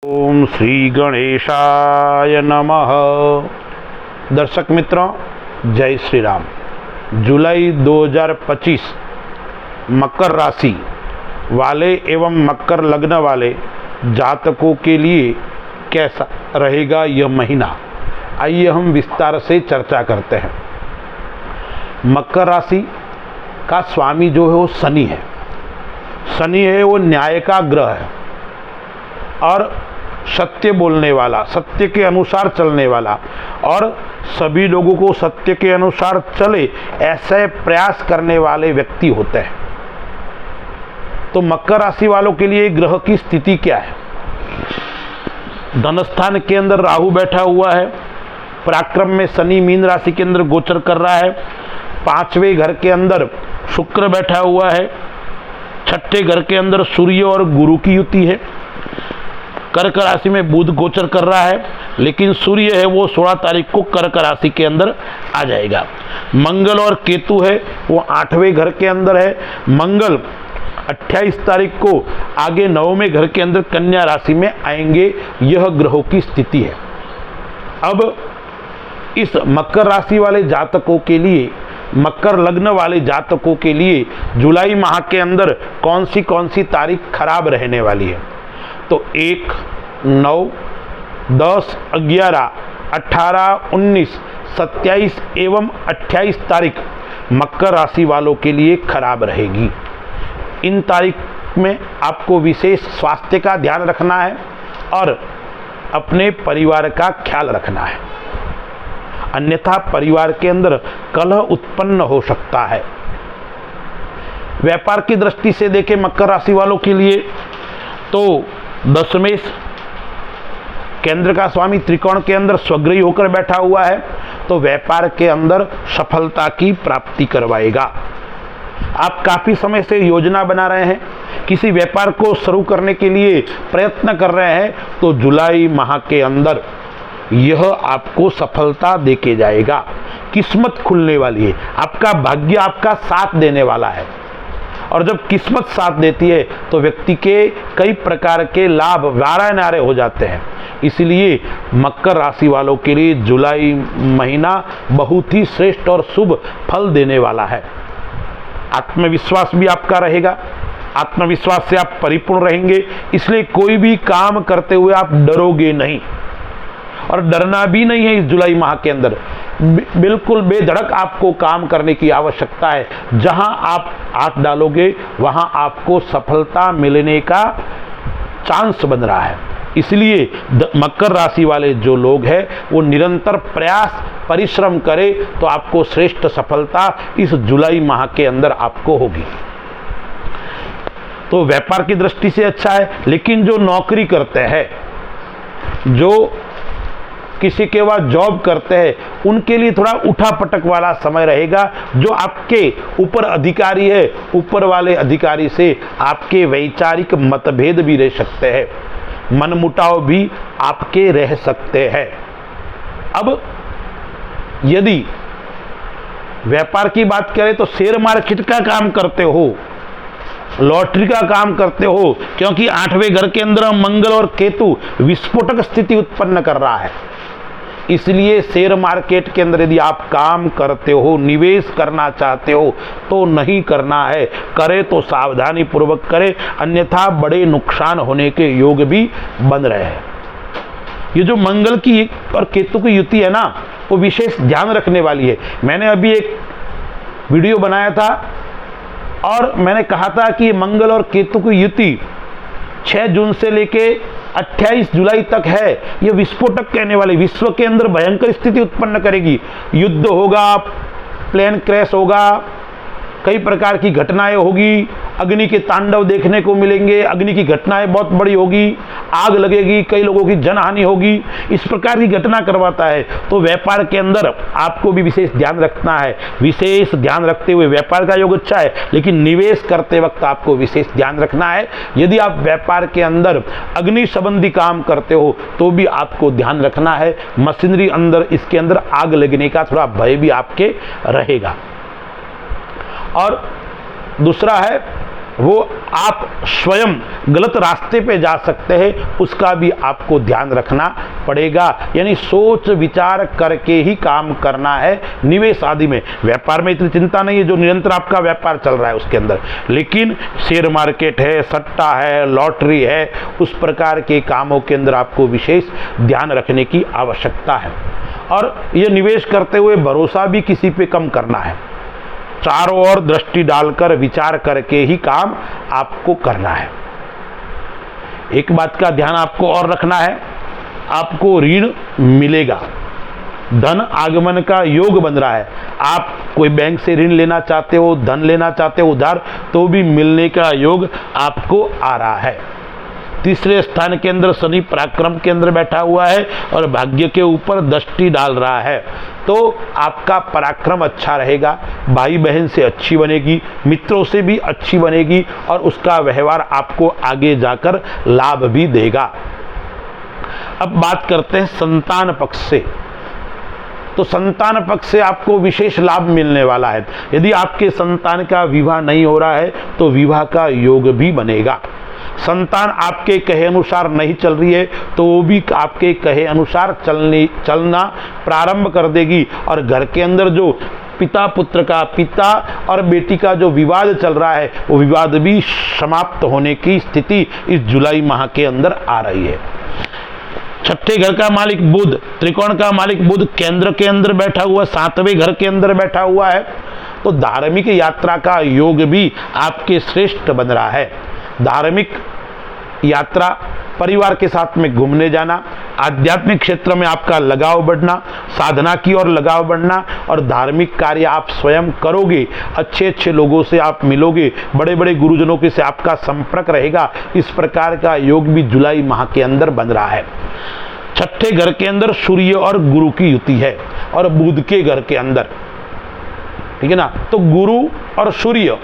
ओम श्री गणेशाय नमः। दर्शक मित्रों, जय श्री राम। जुलाई 2025 मकर राशि वाले एवं मकर लग्न वाले जातकों के लिए कैसा रहेगा यह महीना, आइए हम विस्तार से चर्चा करते हैं। मकर राशि का स्वामी जो है वो शनि है। शनि है वो न्याय का ग्रह है और सत्य बोलने वाला, सत्य के अनुसार चलने वाला और सभी लोगों को सत्य के अनुसार चले ऐसे प्रयास करने वाले व्यक्ति होते हैं। तो मकर राशि वालों के लिए ग्रह की स्थिति क्या है? धनस्थान के अंदर राहु बैठा हुआ है, पराक्रम में शनि मीन राशि के अंदर गोचर कर रहा है, पांचवें घर के अंदर शुक्र बैठा हुआ है, छठे घर के अंदर सूर्य और गुरु की युति है, कर्क राशि में बुध गोचर कर रहा है, लेकिन सूर्य है वो 16 तारीख को कर्क राशि के अंदर आ जाएगा। मंगल और केतु है वो 8वें घर के अंदर है। मंगल 28 तारीख को आगे 9वें घर के अंदर कन्या राशि में आएंगे। यह ग्रहों की स्थिति है। अब इस मकर राशि वाले जातकों के लिए, मकर लग्न वाले जातकों के लिए जुलाई माह के अंदर कौन सी तारीख खराब रहने वाली है? तो 1, 9, 10, 11, 18, 19, 27 एवं 28 तारीख मकर राशि वालों के लिए खराब रहेगी। इन तारीख में आपको विशेष स्वास्थ्य का ध्यान रखना है और अपने परिवार का ख्याल रखना है, अन्यथा परिवार के अंदर कलह उत्पन्न हो सकता है। व्यापार की दृष्टि से देखें मकर राशि वालों के लिए तो दशमेश केंद्र का स्वामी त्रिकोण के अंदर स्वगृही होकर बैठा हुआ है, तो व्यापार के अंदर सफलता की प्राप्ति करवाएगा। आप काफी समय से योजना बना रहे हैं, किसी व्यापार को शुरू करने के लिए प्रयत्न कर रहे हैं, तो जुलाई माह के अंदर यह आपको सफलता देके जाएगा। किस्मत खुलने वाली है, आपका भाग्य आपका साथ देने वाला है और जब किस्मत साथ देती है तो व्यक्ति के कई प्रकार के लाभ वारे नारे हो जाते हैं। इसलिए मकर राशि वालों के लिए जुलाई महीना बहुत ही श्रेष्ठ और शुभ फल देने वाला है। आत्मविश्वास भी आपका रहेगा, आत्मविश्वास से आप परिपूर्ण रहेंगे, इसलिए कोई भी काम करते हुए आप डरोगे नहीं और डरना भी नहीं है। इस जुलाई माह के अंदर बिल्कुल बेधड़क आपको काम करने की आवश्यकता है। जहां आप हाथ डालोगे वहां आपको सफलता मिलने का चांस बन रहा है। इसलिए मकर राशि वाले जो लोग हैं वो निरंतर प्रयास परिश्रम करें तो आपको श्रेष्ठ सफलता इस जुलाई माह के अंदर आपको होगी। तो व्यापार की दृष्टि से अच्छा है, लेकिन जो नौकरी करते हैं, जो किसी के बाद जॉब करते हैं, उनके लिए थोड़ा उठा पटक वाला समय रहेगा। जो आपके ऊपर अधिकारी है, ऊपर वाले अधिकारी से आपके वैचारिक मतभेद भी रह सकते हैं, मनमुटाव भी आपके रह सकते हैं। अब यदि व्यापार की बात करें तो शेयर मार्केट का काम करते हो, लॉटरी का काम करते हो, क्योंकि 8वें घर के अंदर मंगल और केतु विस्फोटक स्थिति उत्पन्न कर रहा है। इसलिए शेयर मार्केट के अंदर यदि आप काम करते हो, निवेश करना चाहते हो तो नहीं करना है। करे तो सावधानी पूर्वक करें, अन्यथा बड़े नुकसान होने के योग भी बन रहे हैं। ये जो मंगल की और केतु की युति है ना, वो विशेष ध्यान रखने वाली है। मैंने अभी एक वीडियो बनाया था और मैंने कहा था कि मंगल और केतु की युति 6 जून से लेके 28 जुलाई तक है। यह विस्फोटक कहने वाली, विश्व के अंदर भयंकर स्थिति उत्पन्न करेगी। युद्ध होगा, प्लेन क्रैश होगा, कई प्रकार की घटनाएं होगी, अग्नि के तांडव देखने को मिलेंगे, अग्नि की घटनाएं बहुत बड़ी होगी, आग लगेगी, कई लोगों की जनहानि होगी, इस प्रकार की घटना करवाता है। तो व्यापार के अंदर आपको भी विशेष ध्यान रखना है। विशेष ध्यान रखते हुए व्यापार का योग अच्छा है, लेकिन निवेश करते वक्त आपको विशेष ध्यान रखना है। यदि आप व्यापार के अंदर अग्नि संबंधी काम करते हो तो भी आपको ध्यान रखना है। मशीनरी अंदर, इसके अंदर आग लगने का थोड़ा भय भी आपके रहेगा। और दूसरा है वो आप स्वयं गलत रास्ते पे जा सकते हैं, उसका भी आपको ध्यान रखना पड़ेगा। यानी सोच विचार करके ही काम करना है निवेश आदि में। व्यापार में इतनी चिंता नहीं है, जो निरंतर आपका व्यापार चल रहा है उसके अंदर, लेकिन शेयर मार्केट है, सट्टा है, लॉटरी है, उस प्रकार के कामों के अंदर आपको विशेष ध्यान रखने की आवश्यकता है। और ये निवेश करते हुए भरोसा भी किसी पे कम करना है। चारों ओर दृष्टि डालकर विचार करके ही काम आपको करना है। एक बात का ध्यान आपको और रखना है, आपको ऋण मिलेगा, धन आगमन का योग बन रहा है। आप कोई बैंक से ऋण लेना चाहते हो, धन लेना चाहते हो उधार, तो भी मिलने का योग आपको आ रहा है। तीसरे स्थान के अंदर शनि पराक्रम के अंदर बैठा हुआ है और भाग्य के ऊपर दृष्टि डाल रहा है, तो आपका पराक्रम अच्छा रहेगा, भाई बहन से अच्छी बनेगी, मित्रों से भी अच्छी बनेगी और उसका व्यवहार आपको आगे जाकर लाभ भी देगा। अब बात करते हैं संतान पक्ष से। तो संतान पक्ष से आपको विशेष लाभ मिलने वाला है। यदि आपके संतान का विवाह नहीं हो रहा है तो विवाह का योग भी बनेगा। संतान आपके कहे अनुसार नहीं चल रही है तो वो भी आपके कहे अनुसार चलना प्रारंभ कर देगी और घर के अंदर जो पिता पुत्र का, पिता और बेटी का जो विवाद चल रहा है वो विवाद भी समाप्त होने की स्थिति इस जुलाई माह के अंदर आ रही है। छठे घर का मालिक बुध, त्रिकोण का मालिक बुध केंद्र के अंदर बैठा हुआ, सातवें घर के अंदर बैठा हुआ है, तो धार्मिक यात्रा का योग भी आपके श्रेष्ठ बन रहा है। धार्मिक यात्रा, परिवार के साथ में घूमने जाना, आध्यात्मिक क्षेत्र में आपका लगाव बढ़ना, साधना की ओर लगाव बढ़ना और धार्मिक कार्य आप स्वयं करोगे, अच्छे अच्छे लोगों से आप मिलोगे, बड़े बड़े गुरुजनों के से आपका संपर्क रहेगा। इस प्रकार का योग भी जुलाई माह के अंदर बन रहा है। छठे घर के अंदर सूर्य और गुरु की युति है और बुध के घर के अंदर, ठीक है ना, तो गुरु और सूर्य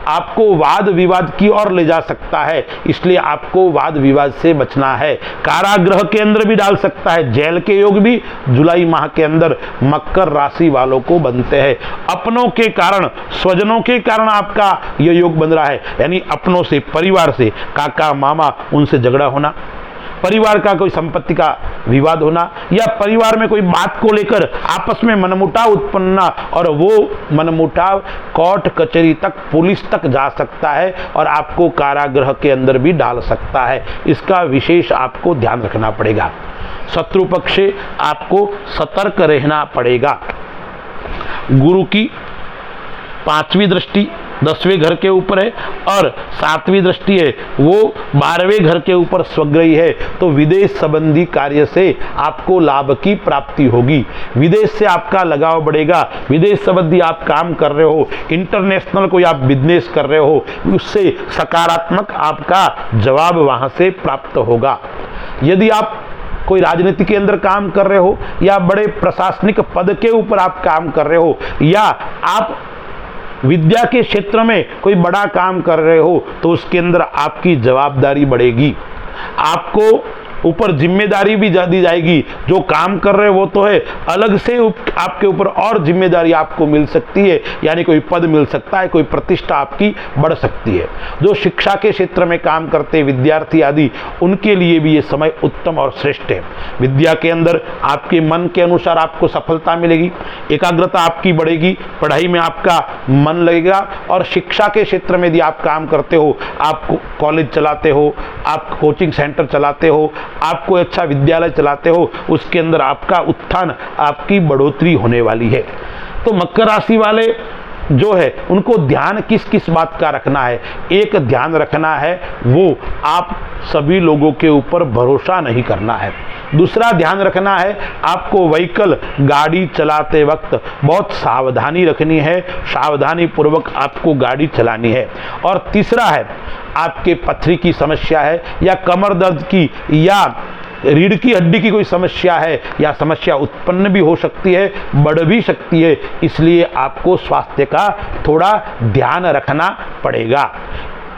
आपको वाद विवाद की ओर ले जा सकता है, इसलिए आपको वाद विवाद से बचना है। कारागृह के अंदर भी डाल सकता है। जेल के योग भी जुलाई माह के अंदर मकर राशि वालों को बनते हैं। अपनों के कारण, स्वजनों के कारण आपका यह योग बन रहा है, यानी अपनों से, परिवार से, काका मामा, उनसे झगड़ा होना, परिवार का कोई संपत्ति का विवाद होना या परिवार में कोई बात को लेकर आपस में मनमुटाव उत्पन्न होना और वो मनमुटाव कोर्ट कचहरी तक, पुलिस तक जा सकता है और आपको कारागृह के अंदर भी डाल सकता है। इसका विशेष आपको ध्यान रखना पड़ेगा। शत्रु पक्ष से आपको सतर्क रहना पड़ेगा। गुरु की 5वीं दृष्टि 10वें घर के ऊपर है और 7वीं दृष्टि है वो 12वें घर के ऊपर स्वग्रही है, तो विदेश संबंधी कार्य से आपको लाभ की प्राप्ति होगी। विदेश से आपका लगाव बढ़ेगा। विदेश संबंधी आप काम कर रहे हो, इंटरनेशनल कोई आप बिजनेस कर रहे हो, उससे सकारात्मक आपका जवाब वहां से प्राप्त होगा। यदि आप कोई राजनीति के अंदर काम कर रहे हो या बड़े प्रशासनिक पद के ऊपर आप काम कर रहे हो या आप विद्या के क्षेत्र में कोई बड़ा काम कर रहे हो, तो उसके अंदर आपकी जवाबदारी बढ़ेगी, आपको ऊपर जिम्मेदारी भी दी जाएगी। जो काम कर रहे हो वो तो है, अलग से आपके ऊपर और जिम्मेदारी आपको मिल सकती है, यानी कोई पद मिल सकता है, कोई प्रतिष्ठा आपकी बढ़ सकती है। जो शिक्षा के क्षेत्र में काम करते विद्यार्थी आदि, उनके लिए भी ये समय उत्तम और श्रेष्ठ है। विद्या के अंदर आपके मन के अनुसार आपको सफलता मिलेगी, एकाग्रता आपकी बढ़ेगी, पढ़ाई में आपका मन लगेगा और शिक्षा के क्षेत्र में यदि आप काम करते हो, आप कॉलेज चलाते हो, आप कोचिंग सेंटर चलाते हो, आप कोई अच्छा विद्यालय चलाते हो, उसके अंदर आपका उत्थान, आपकी बढ़ोतरी होने वाली है। तो मकर राशि वाले जो है उनको ध्यान किस किस बात का रखना है? एक ध्यान रखना है वो आप सभी लोगों के ऊपर भरोसा नहीं करना है। दूसरा ध्यान रखना है आपको व्हीकल, गाड़ी चलाते वक्त बहुत सावधानी रखनी है, सावधानी पूर्वक आपको गाड़ी चलानी है। और तीसरा है आपके पथरी की समस्या है या कमर दर्द की या रीढ़ की हड्डी की कोई समस्या है या समस्या उत्पन्न भी हो सकती है, बढ़ भी सकती है, इसलिए आपको स्वास्थ्य का थोड़ा ध्यान रखना पड़ेगा।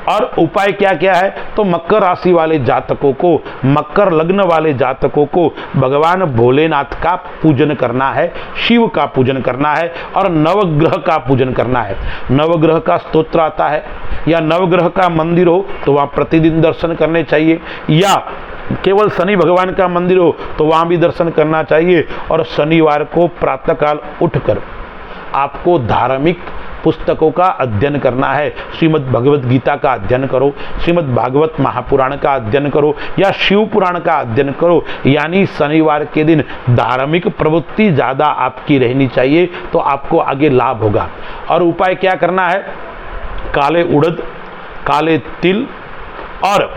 और उपाय क्या क्या है, तो मकर राशि वाले जातकों को, मकर लग्न वाले जातकों को भगवान भोलेनाथ का पूजन करना है, शिव का पूजन करना है और नवग्रह का पूजन करना है। नवग्रह का स्तोत्र आता है या नवग्रह का मंदिर हो तो वहाँ प्रतिदिन दर्शन करने चाहिए, या केवल शनि भगवान का मंदिर हो तो वहाँ भी दर्शन करना चाहिए। और शनिवार को प्रातःकाल उठकर आपको धार्मिक पुस्तकों का अध्ययन करना है। श्रीमद् भगवत गीता का अध्ययन करो, श्रीमद् भागवत महापुराण का अध्ययन करो या शिव पुराण का अध्ययन करो। यानी शनिवार के दिन धार्मिक प्रवृत्ति ज़्यादा आपकी रहनी चाहिए, तो आपको आगे लाभ होगा। और उपाय क्या करना है, काले उड़द, काले तिल और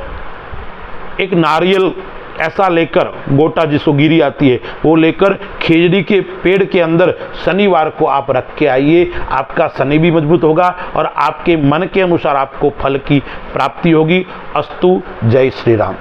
एक नारियल ऐसा लेकर, गोटा जिसको गिरी आती है वो लेकर खेजड़ी के पेड़ के अंदर शनिवार को आप रख के आइए। आपका शनि भी मजबूत होगा और आपके मन के अनुसार आपको फल की प्राप्ति होगी। अस्तु, जय श्री राम।